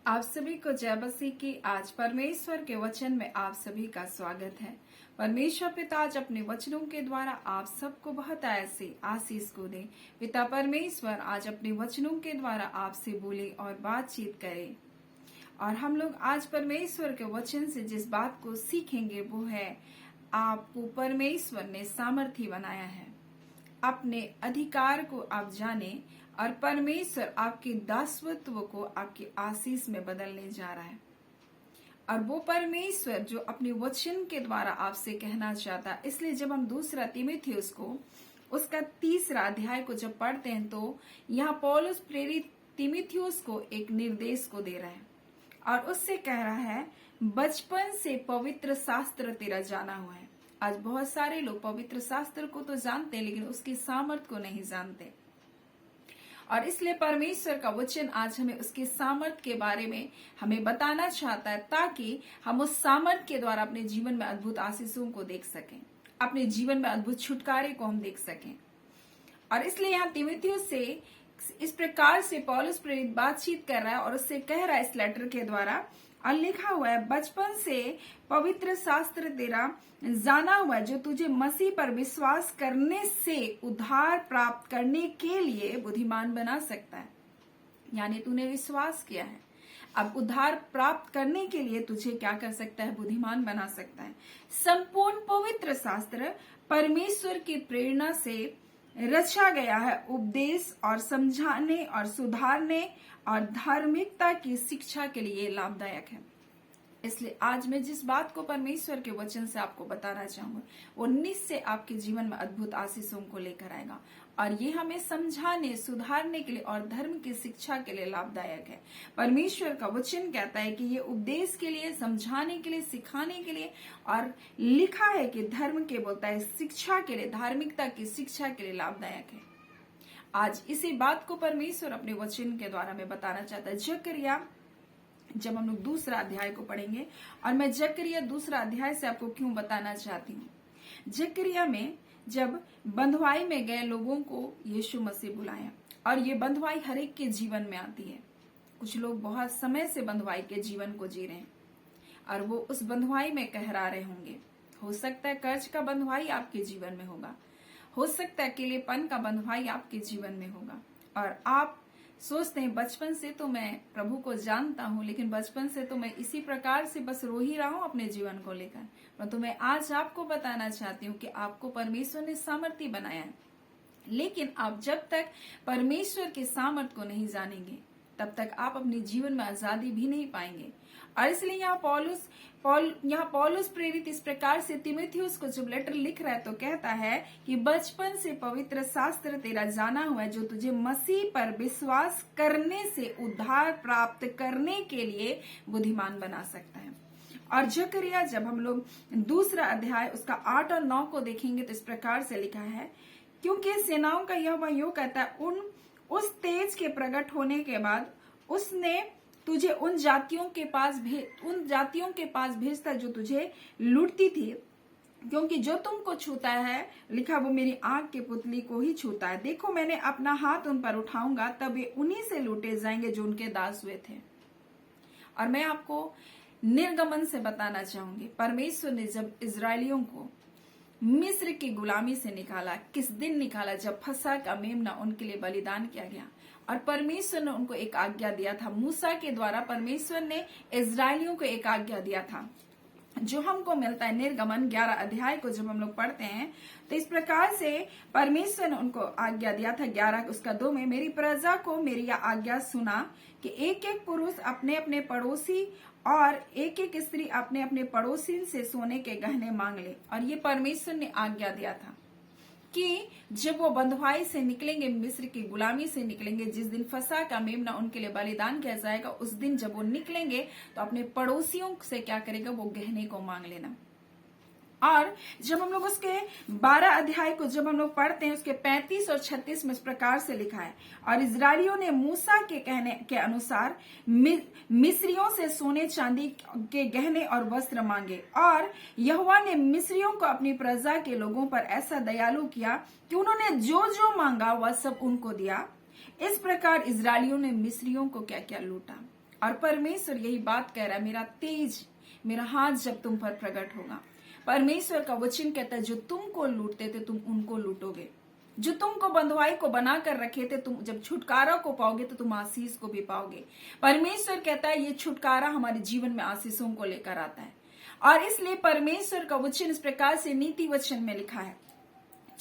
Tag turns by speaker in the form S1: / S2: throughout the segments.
S1: आप सभी को जय मसीह की। आज परमेश्वर के वचन में आप सभी का स्वागत है। परमेश्वर पिता आज अपने वचनों के द्वारा आप सबको बहुत ऐसे आशीष को दे। पिता परमेश्वर आज अपने वचनों के द्वारा आपसे बोले और बातचीत करे। और हम लोग आज परमेश्वर के वचन से जिस बात को सीखेंगे वो है, आपको परमेश्वर ने सामर्थी बनाया है। अपने अधिकार को आप जाने और परमेश्वर आपके दासत्व को आपकी आशीष में बदलने जा रहा है। और वो परमेश्वर जो अपने वचन के द्वारा आपसे कहना चाहता है। इसलिए जब हम दूसरा तीमुथियुस को उसका 3 अध्याय को जब पढ़ते हैं तो यहाँ पौलुस प्रेरित तीमुथियुस को एक निर्देश को दे रहा है और उससे कह रहा है, बचपन से पवित्र शास्त्र तेरा जाना हुआ है। आज बहुत सारे लोग पवित्र शास्त्र को तो जानते हैं लेकिन उसकी सामर्थ को नहीं जानते। और इसलिए परमेश्वर का वचन आज हमें उसके सामर्थ के बारे में हमें बताना चाहता है, ताकि हम उस सामर्थ के द्वारा अपने जीवन में अद्भुत आशीषों को देख सकें, अपने जीवन में अद्भुत छुटकारे को हम देख सकें। और इसलिए यहाँ तीमुथियुस से इस प्रकार से पौलुस प्रेरित बातचीत कर रहा है और उससे कह रहा है इस लेटर के द्वारा, और लिखा हुआ है, बचपन से पवित्र शास्त्र तेरा जाना हुआ जो तुझे मसीह पर विश्वास करने से उद्धार प्राप्त करने के लिए बुद्धिमान बना सकता है। यानी तूने विश्वास किया है, अब उद्धार प्राप्त करने के लिए तुझे क्या कर सकता है? बुद्धिमान बना सकता है। संपूर्ण पवित्र शास्त्र परमेश्वर की प्रेरणा से रचा गया है, उपदेश और समझाने और सुधारने और धार्मिकता की शिक्षा के लिए लाभदायक है। इसलिए आज मैं जिस बात को परमेश्वर के वचन से आपको बताना चाहूंगा वो निश्चय आपके जीवन में अद्भुत आशीषों को लेकर आएगा। और ये हमें समझाने, सुधारने के लिए और धर्म की शिक्षा के लिए लाभदायक है। परमेश्वर का वचन कहता है कि ये उपदेश के लिए, समझाने के लिए, सिखाने के लिए, और लिखा है कि धर्म के बोलता है शिक्षा के लिए, धार्मिकता की शिक्षा के लिए लाभदायक है। आज इसी बात को परमेश्वर अपने वचन के द्वारा में बताना चाहता है। जकरिया, जब हम लोग 2 अध्याय को पढ़ेंगे, और मैं जकरिया 2 अध्याय से आपको क्यों बताना चाहती हूँ। जकरिया में जब बंधुआई में गए लोगों को यीशु मसीह बुलाया, और ये बंधुआई हर एक के जीवन में आती है। कुछ लोग बहुत समय से बंधुआई के जीवन को जी रहे हैं और वो उस बंधुआई में कहरा रहे होंगे। हो सकता है कर्ज का बंधुआई आपके जीवन में होगा, हो सकता है अकेलेपन का बंधुआई आपके जीवन में होगा, और आप सोचते हैं बचपन से तो मैं प्रभु को जानता हूँ, लेकिन बचपन से तो मैं इसी प्रकार से बस रो ही रहा हूँ अपने जीवन को लेकर। परंतु मैं आज आपको बताना चाहती हूँ कि आपको परमेश्वर ने सामर्थी बनाया है, लेकिन आप जब तक परमेश्वर के सामर्थ को नहीं जानेंगे तब तक आप अपने जीवन में आजादी भी नहीं पाएंगे। और इसलिए यहाँ पौलुस प्रेरित इस प्रकार से तीमुथियुस को जब लेटर लिख रहा है तो कहता है कि बचपन से पवित्र शास्त्र तेरा जाना हुआ है जो तुझे मसीह पर विश्वास करने से उद्धार प्राप्त करने के लिए बुद्धिमान बना सकता है। और जकरिया जब हम लोग 2 अध्याय उसका 8 और 9 को देखेंगे तो इस प्रकार से लिखा है, क्योंकि सेनाओं का यहोवा यूं कहता है, उस तेज के प्रकट होने के बाद उसने तुझे उन जातियों के पास भेजता जो तुझे लूटती थी, क्योंकि जो तुमको छूता है, लिखा, वो मेरी आंख की पुतली को ही छूता है। देखो मैं अपना हाथ उन पर उठाऊंगा, तब ये उन्हीं से लूटे जाएंगे जो उनके दास हुए थे। और मैं आपको निर्गमन से बताना चाहूंगी, परमेश्वर ने जब इजरायलियों को मिस्र की गुलामी से निकाला, किस दिन निकाला? जब फसह का मेमना उनके लिए बलिदान किया गया, और परमेश्वर ने उनको एक आज्ञा दिया था। मूसा के द्वारा परमेश्वर ने इजरायलियों को एक आज्ञा दिया था, जो हमको मिलता है निर्गमन 11 अध्याय को जब हम लोग पढ़ते हैं तो इस प्रकार से परमेश्वर ने उनको आज्ञा दिया था 11 उसका 2 में, मेरी प्रजा को मेरी यह आज्ञा सुना कि एक एक पुरुष अपने अपने पड़ोसी और एक एक स्त्री अपने अपने पड़ोसी से सोने के गहने मांग ले। और ये परमेश्वर ने आज्ञा दिया था कि जब वो बंधुआई से निकलेंगे, मिस्र की गुलामी से निकलेंगे, जिस दिन फसह का मेमना उनके लिए बलिदान किया जाएगा, उस दिन जब वो निकलेंगे तो अपने पड़ोसियों से क्या करेगा? वो गहने को मांग लेना। और जब हम लोग उसके 12 अध्याय को जब हम लोग पढ़ते हैं, उसके 35 और 36 में इस प्रकार से लिखा है, और इजरायलियों ने मूसा के कहने के अनुसार मिस्रियों से सोने चांदी के गहने और वस्त्र मांगे, और यहोवा ने मिस्रियों को अपनी प्रजा के लोगों पर ऐसा दयालु किया कि उन्होंने जो जो मांगा वह सब उनको दिया। इस प्रकार इजरायलियों ने मिस्रियों को क्या क्या लूटा। और परमेश्वर यही बात कह रहा है, मेरा तेज, मेरा हाथ जब तुम पर प्रकट होगा। परमेश्वर का वचन कहता है, जो तुमको लूटते थे तुम उनको लूटोगे, जो तुमको बंधुआई को बना कर रखे थे, तुम जब छुटकारा को पाओगे तो तुम आशीष को भी पाओगे। परमेश्वर कहता है ये छुटकारा हमारे जीवन में आशीषों को लेकर आता है। और इसलिए परमेश्वर का वचन इस प्रकार से नीति वचन में लिखा है,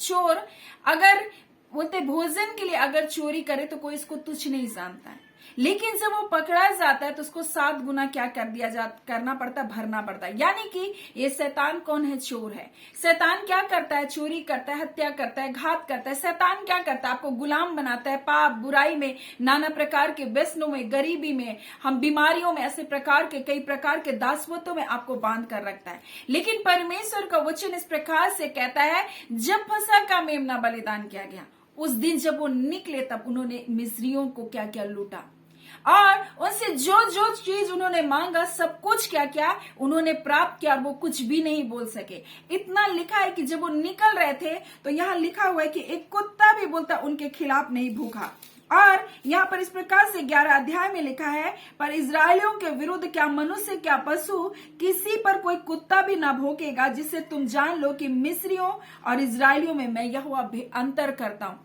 S1: चोर अगर बोलते भोजन के लिए अगर चोरी करे तो कोई इसको तुच्छ नहीं जानता है, लेकिन जब वो पकड़ा जाता है तो उसको 7 गुना क्या करना पड़ता है, भरना पड़ता है। यानी कि ये शैतान कौन है, चोर है। शैतान क्या करता है, चोरी करता है, हत्या करता है, घात करता है। शैतान क्या करता है, आपको गुलाम बनाता है, पाप बुराई में, नाना प्रकार के व्यसनों में, गरीबी में, हम बीमारियों में, ऐसे प्रकार के कई प्रकार के दासत्वों में आपको बांध कर रखता है। लेकिन परमेश्वर का वचन इस प्रकार से कहता है, जब फसह का मेमना बलिदान किया गया, उस दिन जब वो निकले तब उन्होंने मिस्रियों को क्या क्या लूटा, और उनसे जो जो चीज उन्होंने मांगा सब कुछ क्या क्या उन्होंने प्राप्त किया, वो कुछ भी नहीं बोल सके। इतना लिखा है कि जब वो निकल रहे थे तो यहाँ लिखा हुआ है कि एक कुत्ता भी बोलता उनके खिलाफ नहीं भूखा। और यहाँ पर इस प्रकार से 11 अध्याय में लिखा है, पर इजरायलियों के विरुद्ध क्या मनुष्य क्या पशु किसी पर कोई कुत्ता भी ना भौंकेगा, जिससे तुम जान लो कि मिस्रियों और इजरायलियों में मैं यहोवा अंतर करता हूं।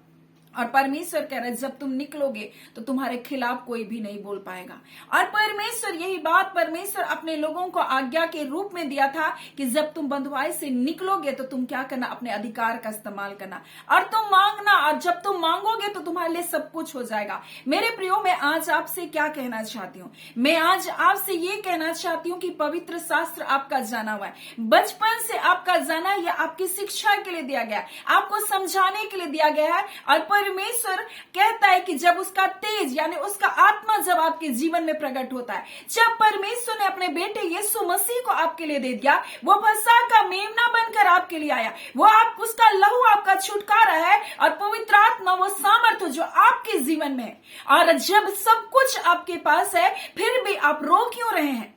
S1: और परमेश्वर कह रहा है जब तुम निकलोगे तो तुम्हारे खिलाफ कोई भी नहीं बोल पाएगा। और परमेश्वर यही बात परमेश्वर अपने लोगों को आज्ञा के रूप में दिया था कि जब तुम बंधुआई से निकलोगे तो तुम क्या करना, अपने अधिकार का इस्तेमाल करना और तुम मांगना, और जब तुम मांगोगे तो तुम्हारे लिए सब कुछ हो जाएगा। मेरे प्रियो, मैं आज आपसे क्या कहना चाहती हूँ, मैं आज आपसे ये कहना चाहती हूँ कि पवित्र शास्त्र आपका जाना हुआ है, बचपन से आपका जाना, यह आपकी शिक्षा के लिए दिया गया है, आपको समझाने के लिए दिया गया है। और परमेश्वर कहता है कि जब उसका तेज यानी उसका आत्मा जब आपके जीवन में प्रकट होता है, जब परमेश्वर ने अपने बेटे यीशु मसीह को आपके लिए दे दिया, वो फसह का मेमना बनकर आपके लिए आया, वो आप उसका लहू आपका छुटकारा है, और पवित्र आत्मा वो सामर्थ्य जो आपके जीवन में है। और जब सब कुछ आपके पास है फिर भी आप रो क्यों रहे हैं,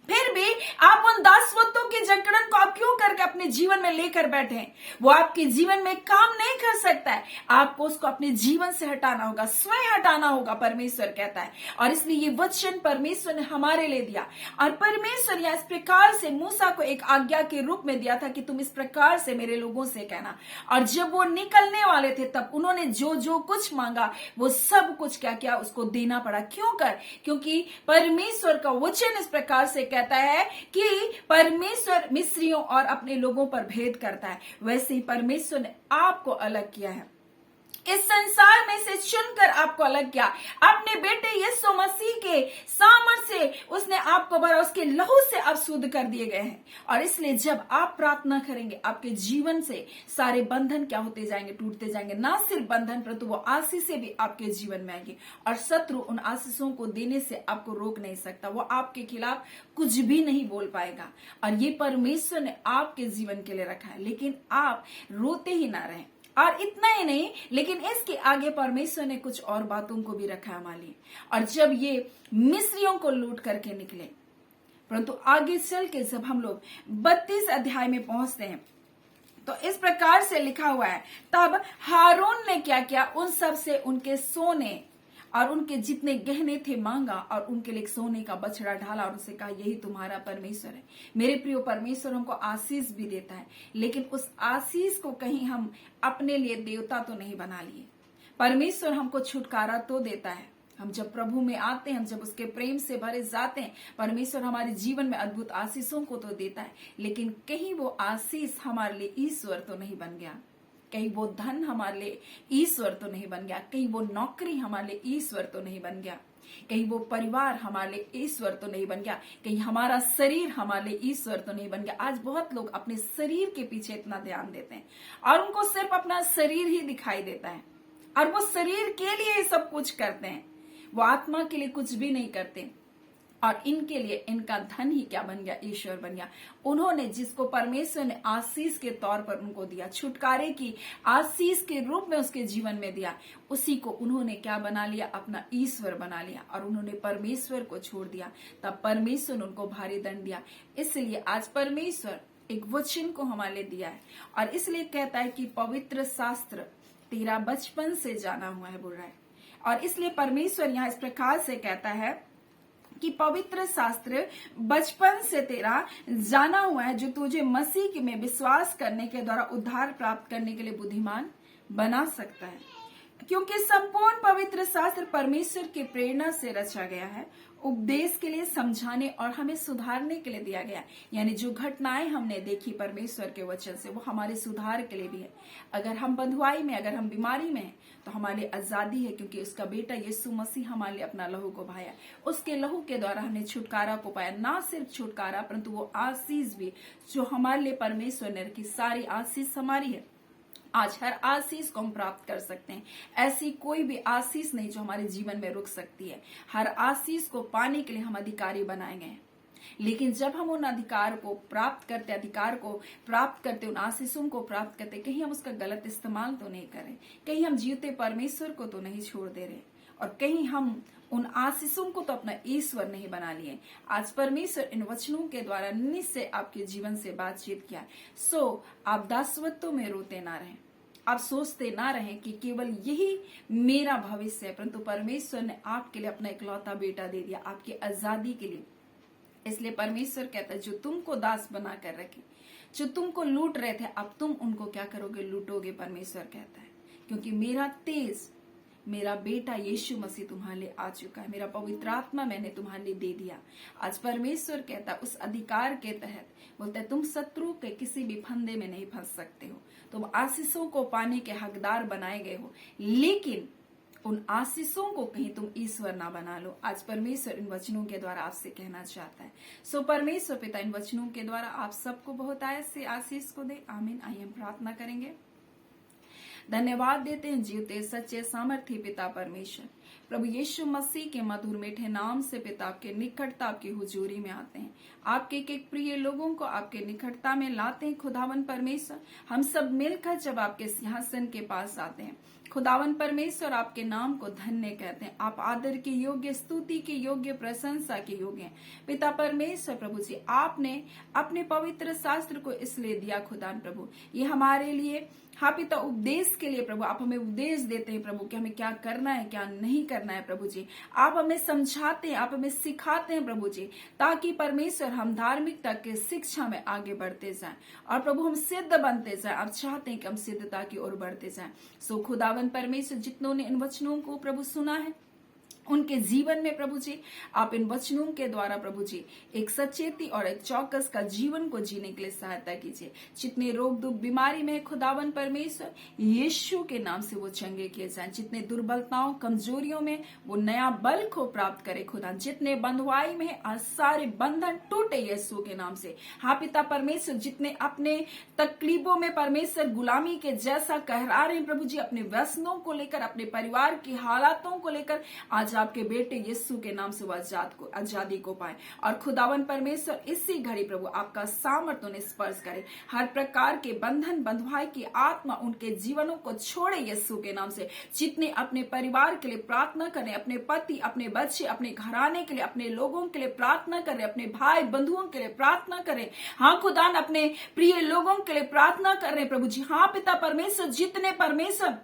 S1: फिर भी आप उन दासत्वों के जकड़न को आप क्यों करके अपने जीवन में लेकर बैठे हैं, वो आपके जीवन में काम नहीं कर सकता है। आपको उसको अपने जीवन से हटाना होगा, स्वयं हटाना होगा, परमेश्वर कहता है। और इसलिए ये वचन परमेश्वर ने हमारे लिए दिया, और परमेश्वर यह इस प्रकार से मूसा को एक आज्ञा के रूप में दिया था कि तुम इस प्रकार से मेरे लोगों से कहना। और जब वो निकलने वाले थे तब उन्होंने जो जो कुछ मांगा वो सब कुछ क्या क्या उसको देना पड़ा। क्यों कर, क्योंकि परमेश्वर का वचन इस प्रकार से कहता है कि परमेश्वर मिस्रियों और अपने लोगों पर भेद करता है, वैसे ही परमेश्वर ने आपको अलग किया है, इस संसार में से चुनकर आपको अलग किया, अपने बेटे यीशु मसीह के सामर्थ से उसने आपको भरा, उसके लहू से आप शुद्ध कर दिए गए हैं। और इसलिए जब आप प्रार्थना करेंगे आपके जीवन से सारे बंधन क्या होते जाएंगे, टूटते जाएंगे। ना सिर्फ बंधन परंतु वो आशीषें भी आपके जीवन में आएंगी, और शत्रु उन आशीषों को देने से आपको रोक नहीं सकता, वो आपके खिलाफ कुछ भी नहीं बोल पाएगा। और ये परमेश्वर ने आपके जीवन के लिए रखा है, लेकिन आप रोते ही ना रहें। और इतना ही नहीं, लेकिन इसके आगे परमेश्वर ने कुछ और बातों को भी रखा हमारे लिए। और जब ये मिस्रियों को लूट करके निकले, परंतु आगे चल के जब हम लोग 32 अध्याय में पहुंचते हैं तो इस प्रकार से लिखा हुआ है, तब हारून ने क्या किया, उन सब से उनके सोने और उनके जितने गहने थे मांगा, और उनके लिए सोने का बछड़ा ढाला, और उसे कहा यही तुम्हारा परमेश्वर है। मेरे प्रियो, परमेश्वर हमको आशीष भी देता है, लेकिन उस आशीष को कहीं हम अपने लिए देवता तो नहीं बना लिए। परमेश्वर हमको छुटकारा तो देता है, हम जब प्रभु में आते हैं, हम जब उसके प्रेम से भरे जाते हैं, परमेश्वर हमारे जीवन में अद्भुत आशीषों को तो देता है, लेकिन कहीं वो आशीष हमारे लिए ईश्वर तो नहीं बन गया, कहीं वो धन हमारे लिए ईश्वर तो नहीं बन गया, कहीं वो नौकरी हमारे लिए ईश्वर तो नहीं बन गया, कहीं वो परिवार हमारे लिए ईश्वर तो नहीं बन गया, कहीं हमारा शरीर हमारे लिए ईश्वर तो नहीं बन गया। आज बहुत लोग अपने शरीर के पीछे इतना ध्यान देते हैं, और उनको सिर्फ अपना शरीर ही दिखाई देता है, और वो शरीर के लिए सब कुछ करते हैं, वो आत्मा के लिए कुछ भी नहीं करते। और इनके लिए इनका धन ही क्या बन गया, ईश्वर बन गया। उन्होंने जिसको परमेश्वर ने आशीष के तौर पर उनको दिया, छुटकारे की आशीष के रूप में उसके जीवन में दिया, उसी को उन्होंने क्या बना लिया, अपना ईश्वर बना लिया, और उन्होंने परमेश्वर को छोड़ दिया। तब परमेश्वर ने उनको भारी दंड दिया। इसलिए आज परमेश्वर एक वचन को हमारे लिए दिया है, और इसलिए कहता है कि पवित्र शास्त्र तेरा बचपन से जाना हुआ है, बोल रहा है। और इसलिए परमेश्वर यहाँ इस प्रकार से कहता है, कि पवित्र शास्त्र बचपन से तेरा जाना हुआ है, जो तुझे मसीह में विश्वास करने के द्वारा उद्धार प्राप्त करने के लिए बुद्धिमान बना सकता है। क्योंकि संपूर्ण पवित्र शास्त्र परमेश्वर की प्रेरणा से रचा गया है, उपदेश के लिए, समझाने और हमें सुधारने के लिए दिया गया। यानी जो घटनाएं हमने देखी परमेश्वर के वचन से, वो हमारे सुधार के लिए भी है। अगर हम बंधुआई में, अगर हम बीमारी में हैं, तो हमारे लिए आजादी है, क्योंकि उसका बेटा यीशु मसीह हमारे लिए अपना लहू को बहाया। उसके लहू के द्वारा हमने छुटकारा को पाया। ना सिर्फ छुटकारा, परंतु वो आशीष भी जो हमारे लिए परमेश्वर ने रखी, सारी आशीष हमारी है। आज हर आशीष को हम प्राप्त कर सकते हैं। ऐसी कोई भी आशीष नहीं जो हमारे जीवन में रुक सकती है। हर आशीष को पाने के लिए हम अधिकारी बनाए गए हैं। लेकिन जब हम उन अधिकार को प्राप्त करते, उन आशीषों को प्राप्त करते, कहीं हम उसका गलत इस्तेमाल तो नहीं करें, कहीं हम जीवते परमेश्वर को तो नहीं छोड़ दे रहे, और कहीं हम उन आशीषों को तो अपना ईश्वर नहीं बना लिए। आज परमेश्वर इन वचनों के द्वारा निश्चय आपके जीवन से बातचीत किया। आप दासत्व में रोते ना रहें, आप सोचते ना रहें कि केवल यही मेरा भविष्य है, परंतु परमेश्वर ने आपके लिए अपना इकलौता बेटा दे दिया आपकी आजादी के लिए। इसलिए परमेश्वर कहता है, जो तुमको दास बना कर रखे, जो तुमको लूट रहे थे, अब तुम उनको क्या करोगे? लूटोगे। परमेश्वर कहता है, क्योंकि मेरा तेज, मेरा बेटा यीशु मसीह तुम्हारे लिए आ चुका है, मेरा पवित्र आत्मा मैंने तुम्हारे लिए दे दिया। आज परमेश्वर कहता है, उस अधिकार के तहत बोलता है, तुम शत्रु के किसी भी फंदे में नहीं फंस सकते हो। तुम आशीषों को पाने के हकदार बनाए गए हो, लेकिन उन आशीषों को कहीं तुम ईश्वर ना बना लो। आज परमेश्वर इन वचनों के द्वारा आपसे कहना चाहता है। परमेश्वर पिता इन वचनों के द्वारा आप सबको बहुत से आशीष को दे। आमीन। आइए हम प्रार्थना करेंगे। धन्यवाद देते हैं जीवते सच्चे सामर्थ्य पिता परमेश्वर, प्रभु यीशु मसीह के मधुर मीठे नाम से पिता आपके निकटता, आपकी हुजूरी में आते हैं। आपके एक प्रिय लोगों को आपके निकटता में लाते हैं। खुदावन परमेश्वर, हम सब मिलकर जब आपके सिंहासन के पास आते हैं, खुदावन परमेश्वर आपके नाम को धन्य कहते हैं। आप आदर के योग्य, स्तुति के योग्य, प्रशंसा के योग्य हैं पिता परमेश्वर। प्रभु जी, आपने अपने पवित्र शास्त्र को इसलिए दिया खुदान प्रभु, ये हमारे लिए, हाँ पिता, उपदेश के लिए प्रभु। आप हमें उपदेश देते हैं प्रभु कि हमें क्या करना है, क्या नहीं करना है प्रभु जी। आप हमें समझाते हैं, आप हमें सिखाते हैं प्रभु जी, ताकि परमेश्वर हम धार्मिकता के शिक्षा में आगे बढ़ते जाएं और प्रभु हम सिद्ध बनते जाएं। आप चाहते हैं कि हम सिद्धता की ओर बढ़ते जाएं। खुदावन परमेश्वर, जितनों ने इन वचनों को प्रभु सुना है, उनके जीवन में प्रभु जी आप इन वचनों के द्वारा प्रभु जी एक सचेती और एक चौकस का जीवन को जीने के लिए सहायता कीजिए। जितने रोग दुख बीमारी में खुदावन परमेश्वर, यीशु के नाम से वो चंगे किए जाएं। जितने दुर्बलताओं कमजोरियों में वो नया बल को प्राप्त करे खुदा। जितने बंधुआई में आज सारे बंधन टूटे यीशु के नाम से। हाँ पिता परमेश्वर, जितने अपने तकलीफों में परमेश्वर गुलामी के जैसा कहरा रहे हैं प्रभु जी, अपने व्यसनों को लेकर, अपने परिवार की हालातों को लेकर, आज आपके बेटे यीशु के नाम से वो आजादी को पाए। और खुदावन परमेश्वर, इसी घड़ी प्रभु आपका सामर्थ्य उन्हें स्पर्श करे। हर प्रकार के बंधन, बंधुआई की आत्मा उनके जीवनों को छोड़े यीशु के नाम से। जितने अपने परिवार के लिए प्रार्थना करें, अपने पति, अपने बच्चे, अपने घराने के लिए, अपने लोगों के लिए प्रार्थना करें, अपने भाई बंधुओं के लिए प्रार्थना करें, हाँ खुदान अपने प्रिय लोगों के लिए प्रार्थना कर रहे प्रभु जी। हाँ पिता परमेश्वर, जितने परमेश्वर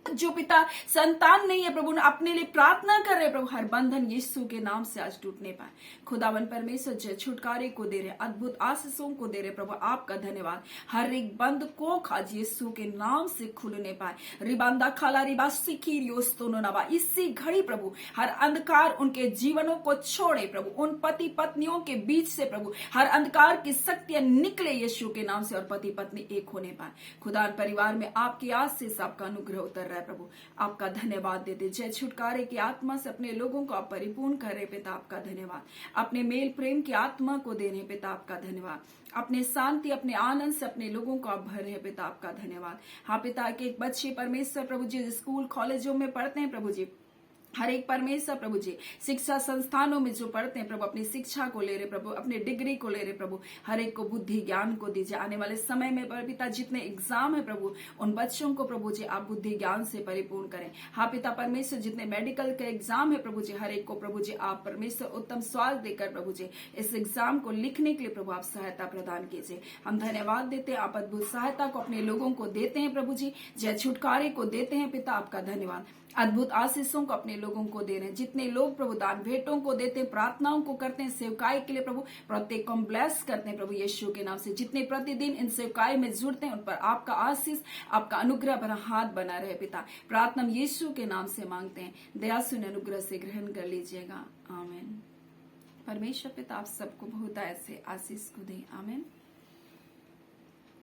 S1: जो पिता संतान नहीं है प्रभु, अपने लिए प्रार्थना कर रहे प्रभु, हर बंधन यीशु के नाम से आज टूटने पाए। खुदावन परमेश्वर, जय छुटकारे को दे रहे, अद्भुत आशीषों को दे रहे प्रभु, आपका धन्यवाद। हर एक बंद को आज यीशु के नाम से खुलने पाए। रिबांदा खाला रिबा सिखी रियोस्तोनो नवा, इसी घड़ी प्रभु हर अंधकार उनके जीवनों को छोड़े प्रभु। उन पति पत्नियों के बीच से प्रभु हर अंधकार की शक्तियां निकले यीशु के नाम से, और पति पत्नी एक होने पाए। खुदा परिवार में आपकी आशीष, आपका अनुग्रह उतर प्रभु, आपका धन्यवाद देते। जय छुटकारे की आत्मा से अपने लोगों को आप परिपूर्ण कर रहे पिता, आपका धन्यवाद। अपने मेल प्रेम की आत्मा को दे रहे पिता, आपका धन्यवाद। अपने शांति, अपने आनंद से अपने लोगों को आप भर रहे पिता, आपका धन्यवाद। हाँ पिता, के एक बच्चे परमेश्वर प्रभु जी स्कूल कॉलेजों में पढ़ते हैं प्रभु जी, हर एक परमेश्वर प्रभु जी शिक्षा संस्थानों में जो पढ़ते हैं प्रभु, अपनी शिक्षा को ले रहे प्रभु, अपने डिग्री को ले रहे प्रभु, हर एक को बुद्धि ज्ञान को दीजिए। आने वाले समय में पिता जितने एग्जाम है प्रभु, उन बच्चों को प्रभु जी आप बुद्धि ज्ञान से परिपूर्ण करें। हाँ पिता परमेश्वर, जितने मेडिकल के एग्जाम है प्रभु जी, हर एक को प्रभु जी आप परमेश्वर उत्तम स्वास्थ्य देकर प्रभु जी इस एग्जाम को लिखने के लिए प्रभु आप सहायता प्रदान कीजिए। हम धन्यवाद देते हैं, आप अद्भुत सहायता को अपने लोगों को देते हैं प्रभु जी, जय छुटकारे को देते हैं पिता, आपका धन्यवाद। अद्भुत आशीषों को अपने लोगों को दे रहे हैं। जितने लोग प्रभु दान भेंटों को देते हैं, प्रार्थनाओं को करते हैं, सेवकाई के लिए प्रभु प्रत्येक को ब्लेस करते हैं प्रभु यीशु के नाम से। जितने प्रतिदिन इन सेवकाई में जुड़ते हैं उन पर आपका आशीष, आपका अनुग्रह भरा हाथ बना रहे पिता। प्रार्थना यीशु के नाम से मांगते हैं, दया सुन अनुग्रह से ग्रहण कर लीजिएगा। आमीन। परमेश्वर पिता आप सबको बहुत ऐसे आशीष को दे। आमीन।